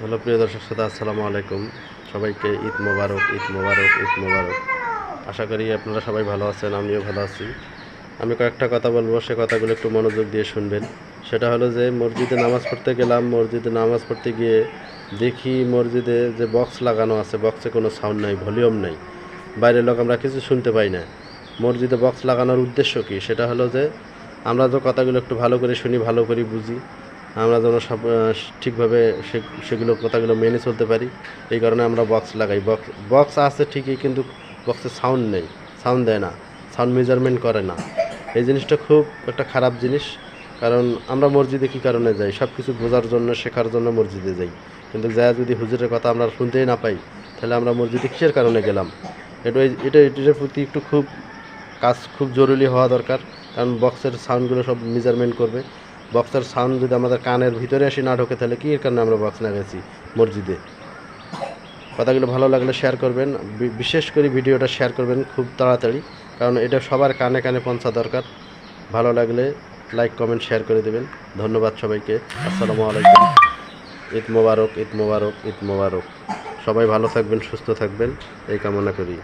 Hello প্রিয় দর্শক শ্রোতা, আসসালামু আলাইকুম। সবাইকে ঈদ মোবারক, ঈদ মোবারক, ঈদ মোবারক। আশা করি আপনারা সবাই ভালো আছেন, আমিও ভালো আছি। আমি কয়েকটা কথা বলবো, সে কথাগুলো একটু মনোযোগ দিয়ে শুনবেন। সেটা হলো যে মসজিদে নামাজ পড়তে গেলাম, মসজিদে নামাজ পড়তে গিয়ে দেখি মসজিদে যে বক্স লাগানো আছে, বক্সে কোনো সাউন্ড নাই, ভলিউম নাই, বাইরের লোক আমরা কিছু শুনতে পাই না। মসজিদে বক্স লাগানোর উদ্দেশ্য কী? সেটা হলো যে আমরা যে কথাগুলো একটু ভালো করে শুনি, ভালো করে বুঝি, আমরা যেন সব ঠিকভাবে সেগুলো কথাগুলো মেনে চলতে পারি। এই কারণে আমরা বক্স লাগাই। বক্স আছে ঠিকই, কিন্তু বক্সে সাউন্ড নেই, সাউন্ড দেয় না, সাউন্ড মেজারমেন্ট করে না। এই জিনিসটা খুব একটা খারাপ জিনিস। কারণ আমরা মসজিদে কী কারণে যাই? সব কিছু বোঝার জন্য, শেখার জন্য মসজিদে যাই। কিন্তু যা যদি হুজুরের কথা আমরা শুনতেই না পাই, তাহলে আমরা মসজিদে কিসের কারণে গেলাম? এটার প্রতি একটু খুব জরুরি হওয়া দরকার। কারণ বক্সের সাউন্ডগুলো সব মেজারমেন্ট করবে। বক্সের সাউন্ড যদি আমাদের কানের ভিতরে এসে না ঢোকে, তাহলে কী এর কারণে আমরা বক্স লাগাইছি মসজিদে? কথাগুলো ভালো লাগলে শেয়ার করবেন, বিশেষ করে ভিডিওটা শেয়ার করবেন খুব তাড়াতাড়ি, কারণ এটা সবার কানে কানে পৌঁছা দরকার। ভালো লাগলে লাইক, কমেন্ট, শেয়ার করে দেবেন। ধন্যবাদ সবাইকে। আসসালামু আলাইকুম। ঈদ মোবারক, ঈদ মোবারক, ঈদ মোবারক। সবাই ভালো থাকবেন, সুস্থ থাকবেন, এই কামনা করি।